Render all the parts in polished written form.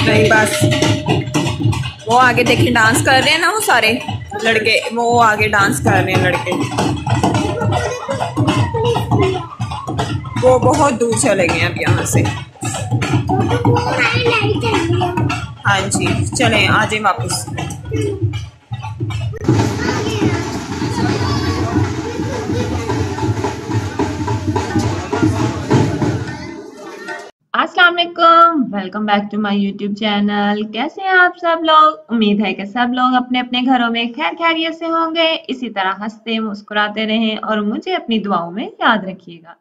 नहीं बस वो आगे देखिए डांस कर रहे हैं ना, वो सारे लड़के वो आगे डांस कर रहे हैं लड़के। वो बहुत दूर चले गए अब यहाँ से। हाँ जी चलें आ जाए वापस। अस्सलाम वालेकुम, welcome back to my YouTube channel. कैसे हैं आप सब लोग? उम्मीद है कि सब लोग अपने अपने घरों में खैर खैरियत से होंगे। इसी तरह हंसते मुस्कुराते रहें और मुझे अपनी दुआओं में याद रखिएगा।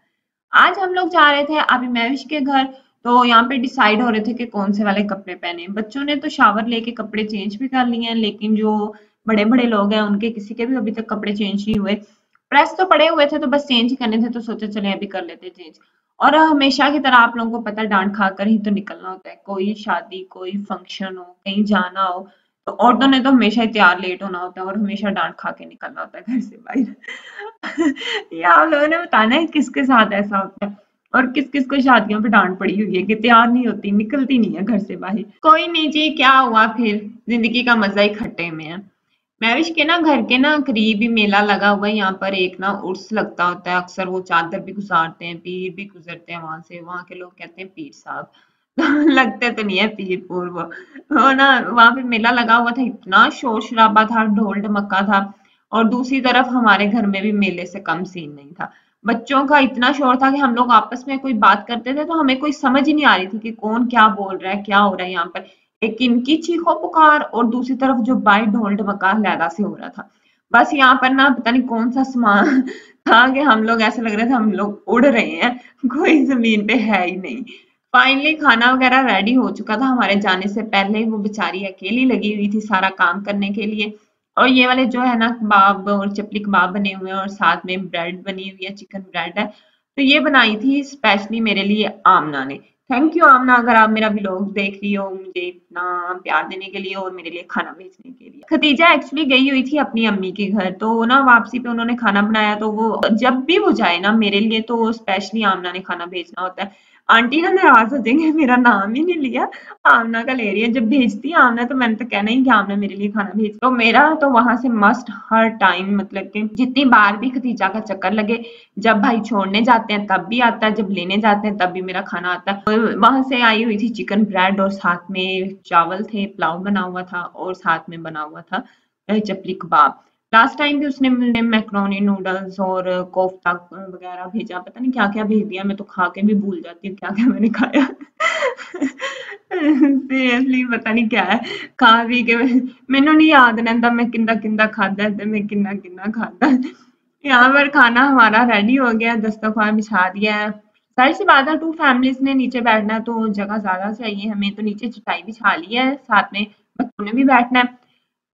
आज हम लोग जा रहे थे अभी महविश के घर, तो यहाँ पे डिसाइड हो रहे थे कि कौन से वाले कपड़े पहने। बच्चों ने तो शावर लेके कपड़े चेंज भी कर लिए हैं, लेकिन जो बड़े बड़े लोग हैं उनके किसी के भी अभी तक कपड़े चेंज नहीं हुए। प्रेस तो पड़े हुए थे तो बस चेंज ही करने थे, तो सोचा चले अभी कर लेते चेंज। और हमेशा की तरह आप लोगों को पता है डांट खाकर ही तो निकलना होता है। कोई शादी कोई फंक्शन हो कहीं जाना हो तो औरतों ने तो हमेशा ही तैयार लेट होना होता है और हमेशा डांट खा के निकलना होता है घर से बाहर। ये आप लोगों ने बताना है किसके साथ ऐसा होता है और किस किस को शादियों पे डांट पड़ी हुई है कि तैयार नहीं होती, निकलती नहीं है घर से बाहर। कोई नहीं जी, क्या हुआ फिर, जिंदगी का मजा ही खट्टे में है। महविश के ना घर के ना करीब ही मेला लगा हुआ है। यहाँ पर एक ना उर्स लगता होता है, अक्सर वो चादर भी गुजारते हैं, पीर भी गुजरते हैं वहां से। वहां के लोग कहते हैं पीर साहब। लगते तो नहीं है पीर पूर वो ना वहां पे मेला लगा हुआ था, इतना शोर शराबा था, ढोल ढमक्का था। और दूसरी तरफ हमारे घर में भी मेले से कम सीन नहीं था। बच्चों का इतना शोर था कि हम लोग आपस में कोई बात करते थे तो हमें कोई समझ ही नहीं आ रही थी कि कौन क्या बोल रहा है, क्या हो रहा है यहाँ पर। एक इनकी चीखों पुकार और दूसरी तरफ जो बाई ढोल ढमक्का लैला से हो रहा था। बस यहाँ पर ना पता नहीं कौन सा सामान था कि हम लोग ऐसे लग रहे थे हम लोग उड़ रहे हैं, कोई जमीन पे है ही नहीं। फाइनली खाना वगैरह रेडी हो चुका था, हमारे जाने से पहले वो बेचारी अकेली लगी हुई थी सारा काम करने के लिए। और ये वाले जो है ना कबाब और चपली कबाब बने हुए हैं और साथ में ब्रेड बनी हुई है, चिकन ब्रेड है। तो ये बनाई थी स्पेशली मेरे लिए आमना ने। थैंक यू आमना, अगर आप मेरा व्लॉग देख रही हो, मुझे इतना प्यार देने के लिए और मेरे लिए खाना भेजने के लिए। खतीजा एक्चुअली गई हुई थी अपनी अम्मी के घर, तो ना वापसी पे उन्होंने खाना बनाया, तो वो जब भी वो जाए ना मेरे लिए तो स्पेशली आमना ने खाना भेजना होता है। आंटी ना नाराज हो जाएंगे, मेरा नाम ही नहीं लिया, आमना का ले रही है। जब भेजती है आमना तो मैंने तो कहना ही कि आमना मेरे लिए खाना भेज। तो मेरा तो वहां से मस्ट हर टाइम, मतलब कि जितनी बार भी खतीजा का चक्कर लगे, जब भाई छोड़ने जाते हैं तब भी आता है, जब लेने जाते हैं तब भी मेरा खाना आता है। तो वहां से आई हुई थी चिकन ब्रेड और साथ में चावल थे, पुलाव बना हुआ था और साथ में बना हुआ था चपली कबाब। लास्ट टाइम भी उसने मुझे मैक्रोनी नूडल्स और कोफ्ता वगैरह भेजा, पता नहीं क्या क्या भेज दिया, मैं तो खा के भी भूल जाती हूँ क्या क्या मैंने खाया। सीरियसली पता नहीं क्या है, खा पी के मैनू नहीं याद रहता मैं किंदा किंदा खादा है ते मैं किन्ना किन्ना खादा। यहाँ पर खाना हमारा रेडी हो गया, दस्तरखान बिछा दिया है। जाहिर सी बात है 2 फैमिलीज ने नीचे बैठना है तो जगह ज्यादा चाहिए हमें, तो नीचे चटाई बिछा ली है, साथ में बच्चों ने भी बैठना है।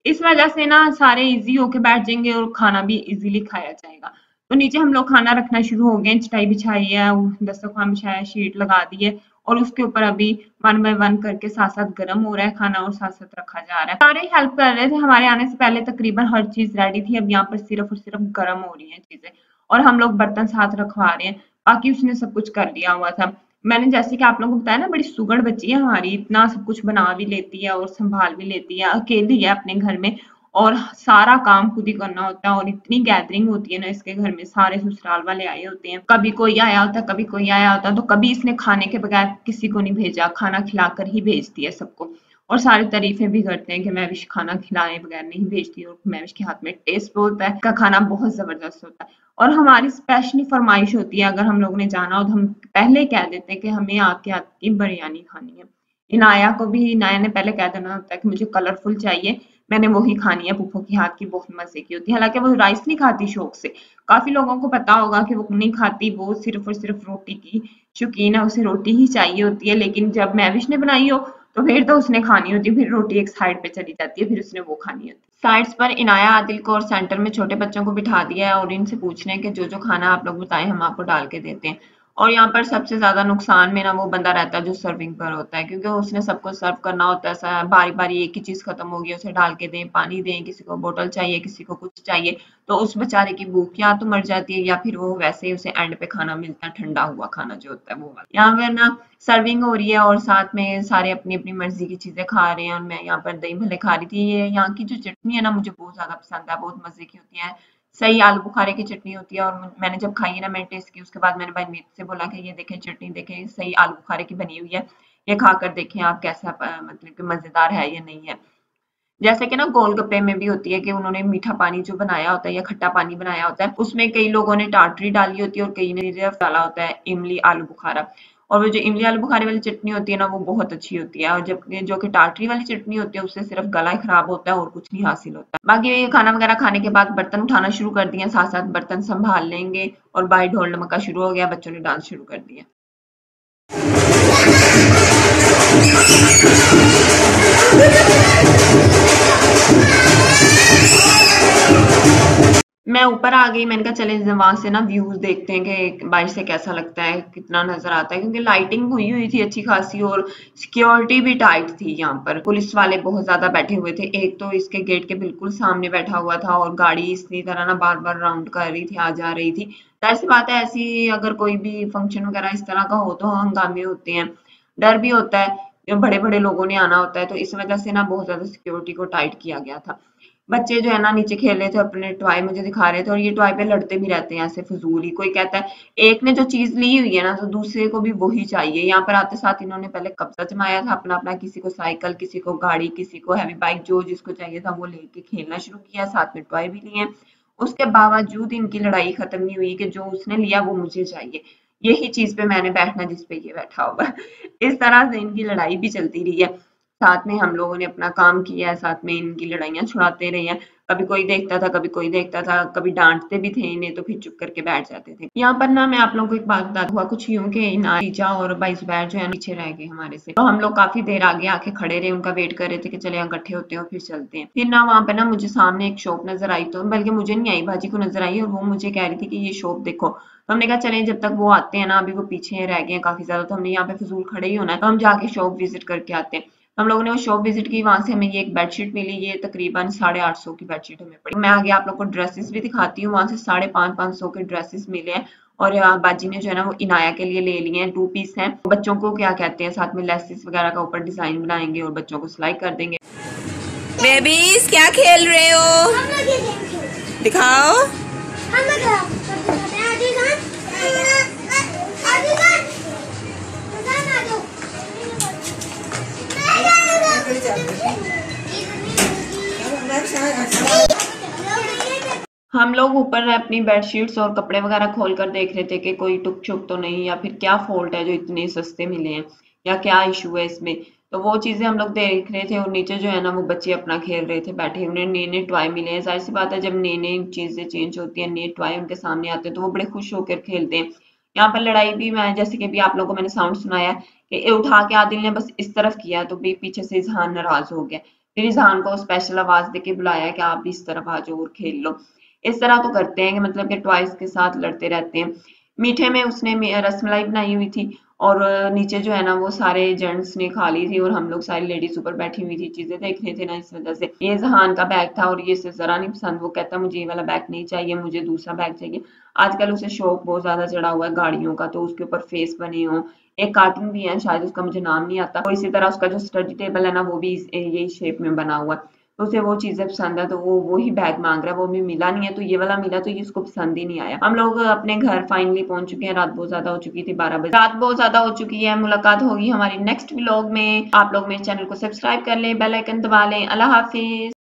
इस वजह से ना सारे इजी होके बैठ जाएंगे और खाना भी इजीली खाया जाएगा। तो नीचे हम लोग खाना रखना शुरू हो गए, चटाई बिछाई है, दस्तरखान बिछाया है, शीट लगा दी है और उसके ऊपर अभी 1 बाय 1 करके साथ-साथ गर्म हो रहा है खाना और साथ-साथ रखा जा रहा है। सारे हेल्प कर रहे थे, हमारे आने से पहले तकरीबन हर चीज़ रेडी थी, अब यहाँ पर सिर्फ और सिर्फ गर्म हो रही हैं चीज़ें और हम लोग बर्तन साथ रखवा रहे हैं, बाकी उसने सब कुछ कर लिया हुआ था। मैंने जैसे कि आप लोगों को बताया ना, बड़ी सुगड़ बच्ची है हमारी, इतना सब कुछ बना भी लेती है और संभाल भी लेती है, अकेली है अपने घर में और सारा काम खुद ही करना होता है। और इतनी गैदरिंग होती है ना इसके घर में, सारे ससुराल वाले आए होते हैं, कभी कोई आया होता है कभी कोई आया होता है, तो कभी इसने खाने के बगैर किसी को नहीं भेजा, खाना खिलाकर ही भेजती है सबको। और सारे तारीफें भी करते हैं कि महविश खाना खिलाए बगैर नहीं भेजती और महविश के हाथ में टेस्ट होता है, का खाना बहुत जबरदस्त होता है। और हमारी स्पेशली फरमाइश होती है, अगर हम लोगों ने जाना हो तो हम पहले कह देते हैं कि हमें आपके हाथ की बिरयानी खानी है। इनाया को भी, इनाया ने पहले कह देना होता है कि मुझे कलरफुल चाहिए, मैंने वही खानी है, पुप्पो की हाथ की बहुत मजे की होती है। हालांकि वो राइस नहीं खाती शौक से, काफी लोगों को पता होगा कि वो नहीं खाती, वो सिर्फ और सिर्फ रोटी की शौकीन है, उसे रोटी ही चाहिए होती है। लेकिन जब महविश ने बनाई हो तो फिर तो उसने खानी होती है, फिर रोटी एक साइड पे चली जाती है, फिर उसने वो खानी होती है। साइड्स पर इनाया आदिल को और सेंटर में छोटे बच्चों को बिठा दिया है और इनसे पूछ रहे हैं कि जो जो खाना आप लोग बताएं हम आपको डाल के देते हैं। और यहाँ पर सबसे ज्यादा नुकसान में ना वो बंदा रहता है जो सर्विंग पर होता है, क्योंकि उसने सबको सर्व करना होता है। बारी बारी एक ही चीज खत्म होगी उसे डाल के दें, पानी दें, किसी को बोतल चाहिए, किसी को कुछ चाहिए, तो उस बेचारे की भूख या तो मर जाती है या फिर वो वैसे ही उसे एंड पे खाना मिलता है, ठंडा हुआ खाना जो होता है वो वाला। यहाँ पर ना सर्विंग हो रही है और साथ में सारे अपनी अपनी मर्जी की चीजें खा रहे हैं, और मैं यहाँ पर दही भल्ले खा रही थी। ये यहाँ की जो चटनी है ना मुझे बहुत ज्यादा पसंद है, बहुत मजे की होती है। सही आलू बुखारे की चटनी होती है, और मैंने जब खाई है ना, मैंने टेस्ट की, उसके बाद मैंने भाई मीत से बोला कि ये देखें चटनी देखें, सही आलू बुखारे की बनी हुई है, ये खाकर देखें आप कैसा मतलब कि मजेदार है या नहीं है। जैसे कि ना गोलगप्पे में भी होती है कि उन्होंने मीठा पानी जो बनाया होता है या खट्टा पानी बनाया होता है, उसमें कई लोगों ने टाटरी डाली होती है और कई ने सिर्फ डाला होता है इमली आलू बुखारा। और वो जो इमली आलू बुखारे वाली चटनी होती है ना वो बहुत अच्छी होती है, और जबकि जो कि टाटरी वाली चटनी होती है उससे सिर्फ गला ही खराब होता है और कुछ नहीं हासिल होता। बाकी ये खाना वगैरह खाने के बाद बर्तन उठाना शुरू कर दिए, साथ साथ बर्तन संभाल लेंगे, और भाई ढोल ढमक्का शुरू हो गया, बच्चों ने डांस शुरू कर दिया। मैं ऊपर आ गई, मैंने कहा चले वहां से ना व्यूज देखते हैं कि बाहर से कैसा लगता है, कितना नजर आता है, क्योंकि लाइटिंग हुई हुई थी अच्छी खासी और सिक्योरिटी भी टाइट थी। यहाँ पर पुलिस वाले बहुत ज्यादा बैठे हुए थे, एक तो इसके गेट के बिल्कुल सामने बैठा हुआ था, और गाड़ी इसी तरह ना बार बार राउंड कर रही थी, आ जा रही थी। जाहिर सी बात है ऐसी अगर कोई भी फंक्शन वगैरह इस तरह का हो तो हंगामे होते हैं, डर भी होता है, बड़े बड़े लोगों ने आना होता है, तो इस वजह से ना बहुत ज्यादा सिक्योरिटी को टाइट किया गया था। बच्चे जो है ना नीचे खेल रहे थे, अपने टॉय मुझे दिखा रहे थे, और ये टॉय पे लड़ते भी रहते हैं ऐसे फजूल ही। कोई कहता है एक ने जो चीज ली हुई है ना तो दूसरे को भी वही चाहिए। यहाँ पर आते साथ इन्होंने पहले कब्जा जमाया था अपना अपना, किसी को साइकिल, किसी को गाड़ी, किसी को हैवी बाइक, जो जिसको चाहिए था वो लेके खेलना शुरू किया, साथ में टॉय भी लिए। उसके बावजूद इनकी लड़ाई खत्म नहीं हुई कि जो उसने लिया वो मुझे चाहिए, यही चीज पे मैंने बैठना जिस पे ये बैठा होगा। इस तरह से इनकी लड़ाई भी चलती रही है। साथ में हम लोगों ने अपना काम किया है, साथ में इनकी लड़ाइयाँ छुड़ाते रहे हैं। कभी कोई देखता था, कभी कोई देखता था, कभी डांटते भी थे इन्हें, तो फिर चुप करके बैठ जाते थे। यहाँ पर ना मैं आप लोगों को एक बात बता दूं, हुआ कुछ यूं कि ना टीचा और भाई जुबैर जो है पीछे रह गए हमारे से, तो हम लोग काफी देर आगे आके खड़े रहे, उनका वेट कर रहे थे कि चले इकट्ठे होते हैं और फिर चलते हैं। फिर ना वहां पे ना मुझे सामने एक शॉप नजर आई, तो बल्कि मुझे नहीं आई, भाजी को नजर आई, और वो मुझे कह रही थी कि ये शॉप देखो। तो हमने कहा चले जब तक वो आते हैं ना, अभी वो पीछे रह गए हैं काफी ज्यादा, तो हमने यहाँ पे फजूल खड़े ही होना है, तो हम जाके शॉप विजिट करके आते हैं। हम लोगों ने वो शॉप विजिट की, वहां से हमें ये एक बेडशीट मिली, ये तकरीबन 850 की बेडशीट हमें पड़ी। मैं आगे आप लोग को ड्रेसेस भी दिखाती हूँ, वहां से 550 के ड्रेसेस मिले हैं। और बाजी ने जो है ना वो इनाया के लिए ले लिए हैं, 2 पीस हैं। बच्चों को क्या कहते हैं, साथ में लेसेस वगैरह का ऊपर डिजाइन बनाएंगे और बच्चों को सिलाई कर देंगे। बेबीज क्या खेल रहे हो, दिखाओ। हम लोग ऊपर अपनी बेडशीट्स और कपड़े वगैरह खोल कर देख रहे थे कि कोई टुक छुक तो नहीं, या फिर क्या फॉल्ट है जो इतने सस्ते मिले हैं, या क्या इशू है इसमें। तो वो चीजें हम लोग देख रहे थे, और नीचे जो है ना वो बच्चे अपना खेल रहे थे बैठे, उन्हें नए नए टॉय मिले हैं। जाहिर सी बात है जब नई नई चीजें चेंज होती हैं, नए टॉय उनके सामने आते हैं, तो वो बड़े खुश होकर खेलते हैं। यहाँ पर लड़ाई भी, मैं जैसे कि भी आप लोगों को मैंने साउंड सुनाया कि ये उठा के आदिल ने बस इस तरफ किया, तो भी पीछे से इजहान नाराज हो गया। फिर इजहान को स्पेशल आवाज देके बुलाया कि आप भी इस तरफ आ जाओ और खेल लो। इस तरह तो करते हैं कि मतलब कि टॉयज के साथ लड़ते रहते हैं। मीठे में उसने रसमलाई बनाई हुई थी, और नीचे जो है ना वो सारे जेंट्स ने खा ली थी, और हम लोग सारी लेडीज ऊपर बैठी हुई थी, चीजें देख रहे थे ना, इस वजह से। ये जहान का बैग था और ये इसे जरा नहीं पसंद, वो कहता मुझे ये वाला बैग नहीं चाहिए, मुझे दूसरा बैग चाहिए। आजकल उसे शौक बहुत ज्यादा चढ़ा हुआ है गाड़ियों का, तो उसके ऊपर फेस बने हो। एक कार्टून भी है, शायद उसका मुझे नाम नहीं आता, और इसी तरह उसका जो स्टडी टेबल है ना वो भी यही शेप में बना हुआ है। तो उसे वो चीजें पसंद है, तो वो ही बैग मांग रहा है। वो भी मिला नहीं है, तो ये वाला मिला, तो ये उसको पसंद ही नहीं आया। हम लोग अपने घर फाइनली पहुंच चुके हैं, रात बहुत ज्यादा हो चुकी थी, 12 बजे रात बहुत ज्यादा हो चुकी है। मुलाकात होगी हमारी नेक्स्ट व्लॉग में। आप लोग मेरे चैनल को सब्सक्राइब कर लें, बेल आइकन दबा लें। अल्लाह हाफिज।